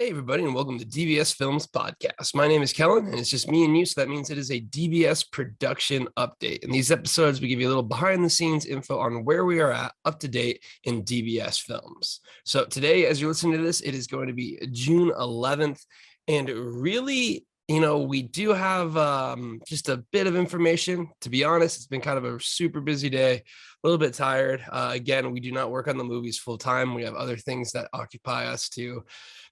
Hey, everybody, and welcome to DBS Films Podcast. My name is Kellen, and it's just me and you, so that means it is a DBS production update. In these episodes, we give you a little behind-the-scenes info on where we are at, up to date in DBS films. So today, as you're listening to this, it is going to be June 11th, and really, we do have just a bit of information. To be honest, it's been kind of a super busy day, a little bit tired. Again, we do not work on the movies full time. We have other things that occupy us to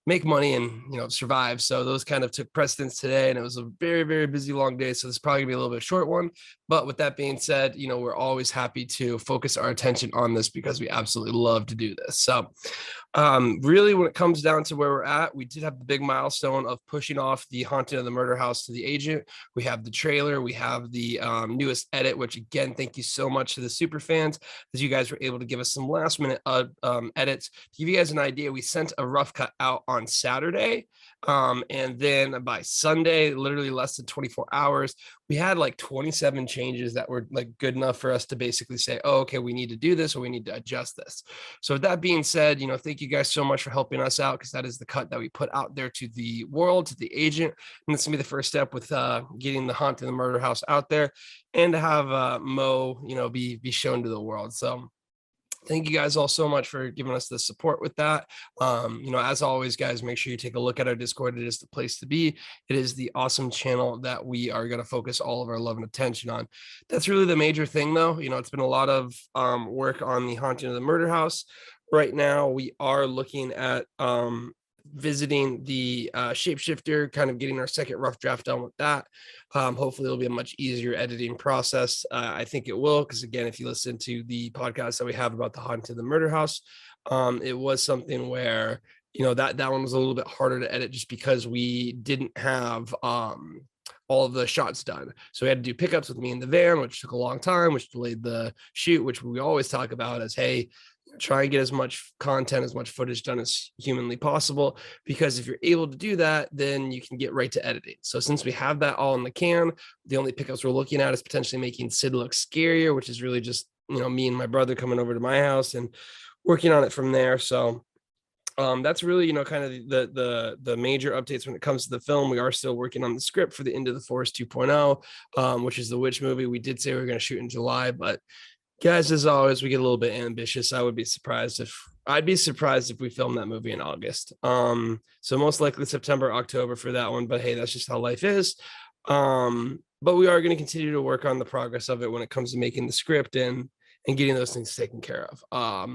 make money and survive. So those kind of took precedence today, and it was a very, very busy, long day. So this is probably gonna be a little bit short one. But with that being said, we're always happy to focus our attention on this because we absolutely love to do this. So really, when it comes down to where we're at, we did have the big milestone of pushing off the Haunting of the Murder House to the agent. We have the trailer, we have the newest edit, which again, thank you so much to the super fans that you guys were able to give us some last minute edits. To give you guys an idea, we sent a rough cut out on Saturday, and then by Sunday, literally less than 24 hours, we had like 27 changes that were like good enough for us to basically say, oh, okay, we need to do this or we need to adjust this. So with that being said, thank you guys so much for helping us out, because that is the cut that we put out there to the world, to the agent. And this will be the first step with getting the Haunting of the Murder House out there and to have Mo, be shown to the world. So thank you guys all so much for giving us the support with that. As always, guys, make sure you take a look at our Discord. It is the place to be. It is the awesome channel that we are going to focus all of our love and attention on. That's really the major thing, though. It's been a lot of work on the Haunting of the Murder House. Right now, we are looking at visiting the shapeshifter, kind of getting our second rough draft done with that. Hopefully it'll be a much easier editing process. I think it will, because again, if you listen to the podcast that we have about the Haunting of the Murder House, it was something where that one was a little bit harder to edit just because we didn't have all of the shots done. So we had to do pickups with me in the van, which took a long time, which delayed the shoot, which we always talk about as, hey, try and get as much content, as much footage done as humanly possible, because if you're able to do that, then you can get right to editing. So since we have that all in the can, the only pickups we're looking at is potentially making Sid look scarier, which is really just, me and my brother coming over to my house and working on it from there. So that's really, kind of the major updates when it comes to the film. We are still working on the script for the Into the Forest 2.0, which is the witch movie. We did say we were going to shoot in July, but guys, as always, we get a little bit ambitious. I'd be surprised if we filmed that movie in August. So most likely September, October for that one. But hey, that's just how life is. But we are going to continue to work on the progress of it when it comes to making the script and getting those things taken care of.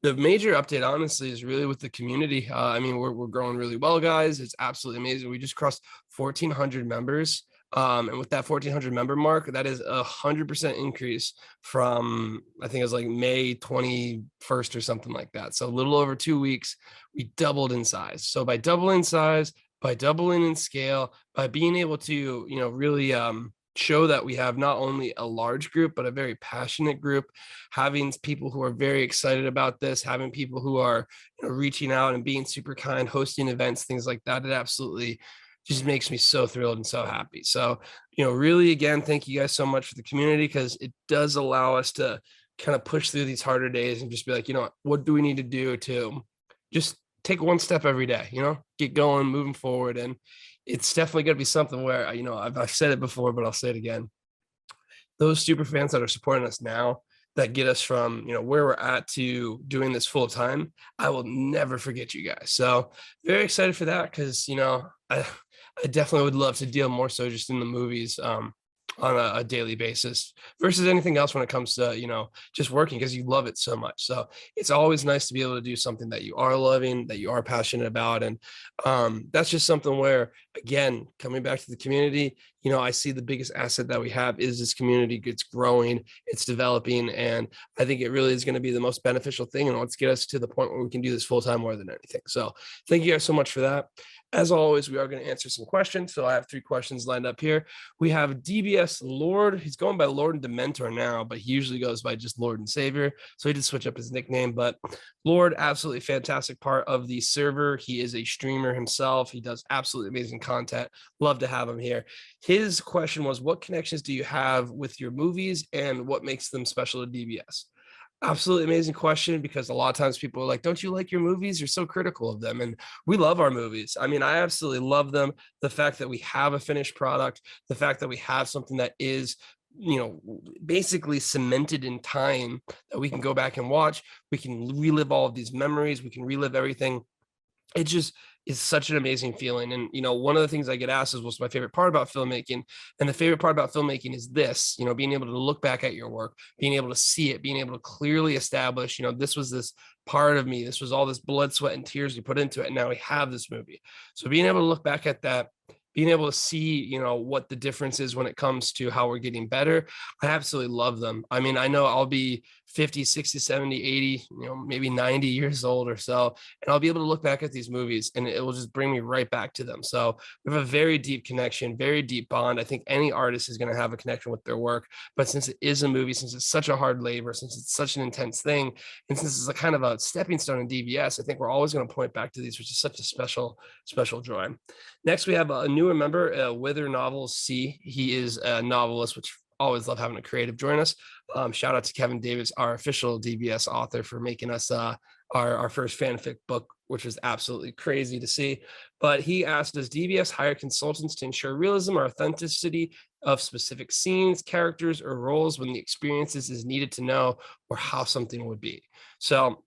The major update, honestly, is really with the community. We're growing really well, guys. It's absolutely amazing. We just crossed 1,400 members. And with that 1,400 member mark, that is 100% increase from, I think it was like May 21st or something like that. So a little over 2 weeks, we doubled in size. So by doubling size, by doubling in scale, by being able to, really show that we have not only a large group, but a very passionate group, having people who are very excited about this, having people who are reaching out and being super kind, hosting events, things like that. It absolutely just makes me so thrilled and so happy. So, really, again, thank you guys so much for the community, because it does allow us to kind of push through these harder days and just be like, what do we need to do to just take one step every day, get going, moving forward. And it's definitely going to be something where, I've said it before, but I'll say it again. Those super fans that are supporting us now, that get us from where we're at to doing this full time, I will never forget you guys. So very excited for that, because I definitely would love to deal more so just in the movies on a daily basis versus anything else when it comes to just working, because you love it so much. So it's always nice to be able to do something that you are loving, that you are passionate about. And that's just something where, again, coming back to the community, I see the biggest asset that we have is this community. It's growing, it's developing, and I think it really is going to be the most beneficial thing, and let's get us to the point where we can do this full time more than anything. So thank you guys so much for that. As always, we are going to answer some questions. So I have 3 questions lined up here. We have DBS Lord. He's going by Lord and Dementor now, but he usually goes by just Lord and Savior. So he did switch up his nickname, but Lord, absolutely fantastic part of the server. He is a streamer himself. He does absolutely amazing content. Love to have him here. His question was, what connections do you have with your movies and what makes them special to DBS? Absolutely amazing question, because a lot of times people are like, don't you like your movies? You're so critical of them. And we love our movies. I mean, I absolutely love them. The fact that we have a finished product, the fact that we have something that is, basically cemented in time, that we can go back and watch. We can relive all of these memories. We can relive everything. It just is such an amazing feeling. And, one of the things I get asked is, what's my favorite part about filmmaking? And the favorite part about filmmaking is this, being able to look back at your work, being able to see it, being able to clearly establish, this was this part of me. This was all this blood, sweat, and tears you put into it. And now we have this movie. So being able to look back at that, being able to see, what the difference is when it comes to how we're getting better. I absolutely love them. I mean, I know I'll be 50, 60, 70, 80, maybe 90 years old or so, and I'll be able to look back at these movies and it will just bring me right back to them. So we have a very deep connection, very deep bond. I think any artist is going to have a connection with their work, but since it is a movie, since it's such a hard labor, since it's such an intense thing, and since it's a kind of a stepping stone in DBS, I think we're always going to point back to these, which is such a special, special joy. Next, we have a newer member, Wither Novels C. He is a novelist, which always love having a creative join us. Shout out to Kevin Davis, our official DBS author, for making us our first fanfic book, which was absolutely crazy to see. But he asked, does DBS hire consultants to ensure realism or authenticity of specific scenes, characters, or roles when the experiences is needed to know or how something would be? So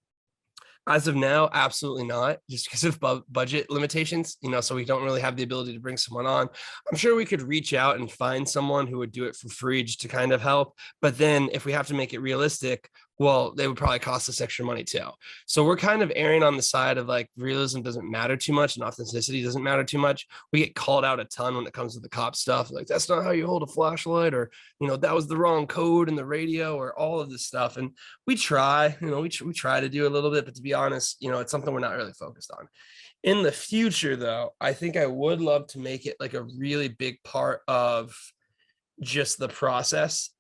as of now, absolutely not, just because of budget limitations, so we don't really have the ability to bring someone on. I'm sure we could reach out and find someone who would do it for free just to kind of help. But then if we have to make it realistic, well, they would probably cost us extra money too. So we're kind of erring on the side of like realism doesn't matter too much and authenticity doesn't matter too much. We get called out a ton when it comes to the cop stuff. Like, that's not how you hold a flashlight, or, that was the wrong code in the radio, or all of this stuff. And we try, we try to do a little bit, but to be honest, it's something we're not really focused on. In the future, though, I think I would love to make it like a really big part of just the process,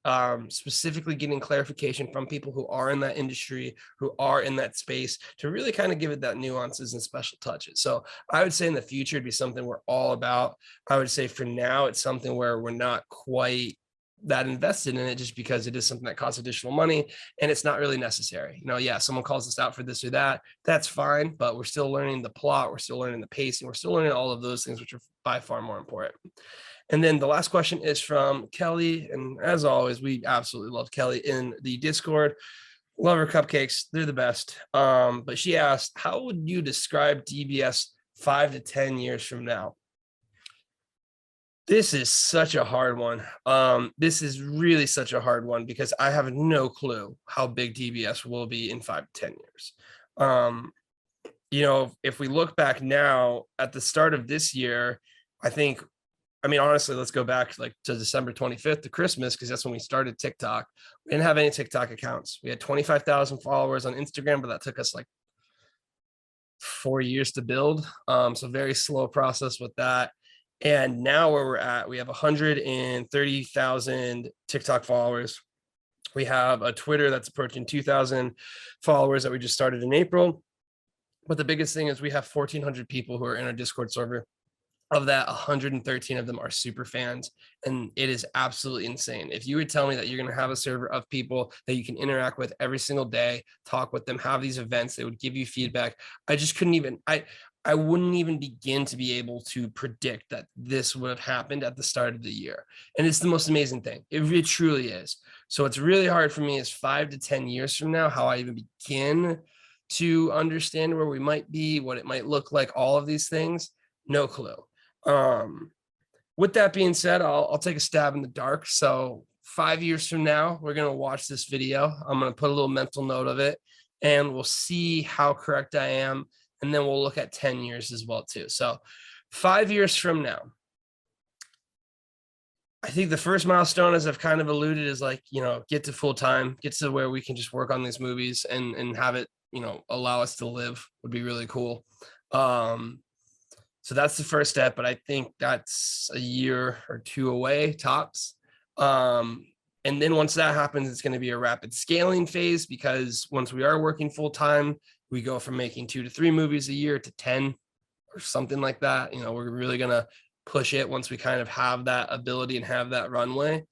specifically getting clarification from people who are in that industry, who are in that space, to really kind of give it that nuances and special touches. So I would say in the future, it'd be something we're all about. I would say for now, it's something where we're not quite that invested in it, just because it is something that costs additional money and it's not really necessary. Yeah, someone calls us out for this or that, that's fine, but we're still learning the plot, we're still learning the pacing, we're still learning all of those things, which are by far more important. And then the last question is from Kelly. And as always, we absolutely love Kelly in the Discord. Love her cupcakes. They're the best. But she asked, how would you describe DBS 5 to 10 years from now? This is such a hard one. This is really such a hard one, because I have no clue how big DBS will be in 5 to 10 years. If we look back now at the start of this year, I mean, honestly, let's go back like to December 25th to Christmas, because that's when we started TikTok. We didn't have any TikTok accounts. We had 25,000 followers on Instagram, but that took us like 4 years to build. So very slow process with that. And now where we're at, we have 130,000 TikTok followers. We have a Twitter that's approaching 2,000 followers that we just started in April. But the biggest thing is we have 1,400 people who are in our Discord server. Of that, 113 of them are super fans, and it is absolutely insane. If you would tell me that you're going to have a server of people that you can interact with every single day, talk with them, have these events, they would give you feedback, I just couldn't even, I wouldn't even begin to be able to predict that this would have happened at the start of the year. And it's the most amazing thing. It truly is. So it's really hard for me, as 5 to 10 years from now, how I even begin to understand where we might be, what it might look like, all of these things. No clue. With that being said, I'll take a stab in the dark. So 5 years from now, we're going to watch this video. I'm going to put a little mental note of it, and we'll see how correct I am. And then we'll look at 10 years as well too. So 5 years from now, I think the first milestone, as I've kind of alluded, is like, get to full time, get to where we can just work on these movies and have it, allow us to live, would be really cool. So that's the first step, but I think that's a year or two away tops. And then once that happens, it's going to be a rapid scaling phase, because once we are working full time, we go from making 2 to 3 movies a year to 10 or something like that. We're really going to push it once we kind of have that ability and have that runway.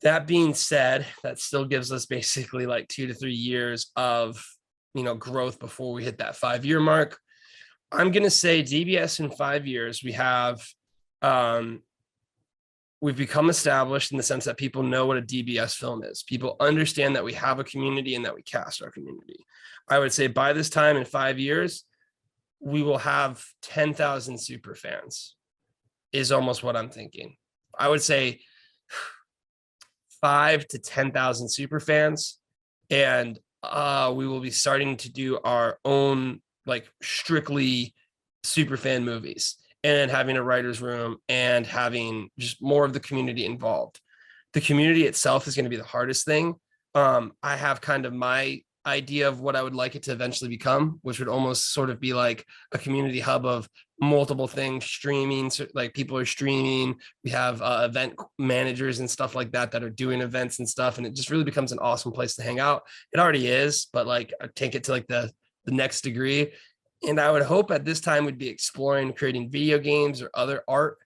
That being said, that still gives us basically like 2 to 3 years of, growth before we hit that 5 year mark. I'm going to say DBS in 5 years, um, we've become established in the sense that people know what a DBS film is. People understand that we have a community and that we cast our community. I would say by this time in 5 years, we will have 10,000 super fans is almost what I'm thinking. I would say 5 to 10,000 super fans, and we will be starting to do our own like strictly super fan movies and having a writer's room and having just more of the community involved. The community itself is going to be the hardest thing. I have kind of my idea of what I would like it to eventually become, which would almost sort of be like a community hub of multiple things streaming. So like people are streaming. We have event managers and stuff like that that are doing events and stuff, and it just really becomes an awesome place to hang out. It already is, but like I take it to like the next degree. And I would hope at this time we'd be exploring creating video games or other art.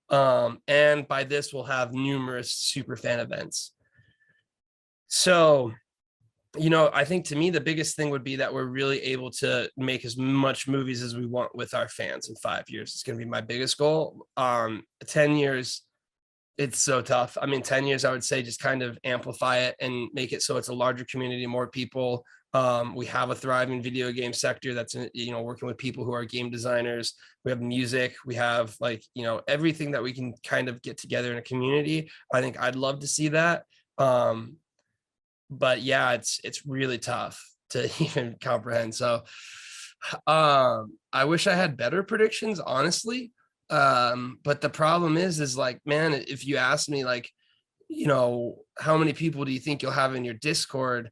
And by this, we'll have numerous super fan events. So, I think to me, the biggest thing would be that we're really able to make as much movies as we want with our fans in 5 years. It's going to be my biggest goal. 10 years, it's so tough. I mean, 10 years, I would say just kind of amplify it and make it so it's a larger community, more people. We have a thriving video game sector that's, working with people who are game designers. We have music. We have like, everything that we can kind of get together in a community. I think I'd love to see that. But yeah, it's really tough to even comprehend. So I wish I had better predictions, honestly. But the problem is like, man, if you ask me like, how many people do you think you'll have in your Discord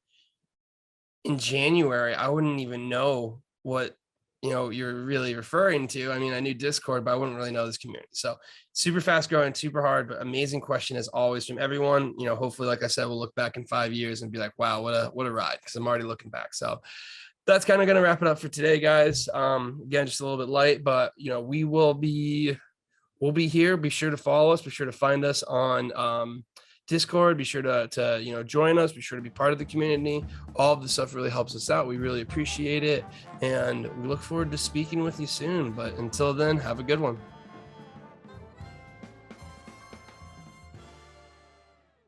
in January, I wouldn't even know what you're really referring to. I mean, I knew Discord, but I wouldn't really know this community. So super fast growing, super hard, but amazing question as always from everyone. Hopefully, like I said, we'll look back in 5 years and be like, wow, what a ride. Cause I'm already looking back. So that's kind of going to wrap it up for today, guys. Again, just a little bit light, but we'll be here. Be sure to follow us. Be sure to find us on Discord. Be sure to join us. Be sure to be part of the community. All of the stuff really helps us out. We really appreciate it, and we look forward to speaking with you soon. But until then, have a good one.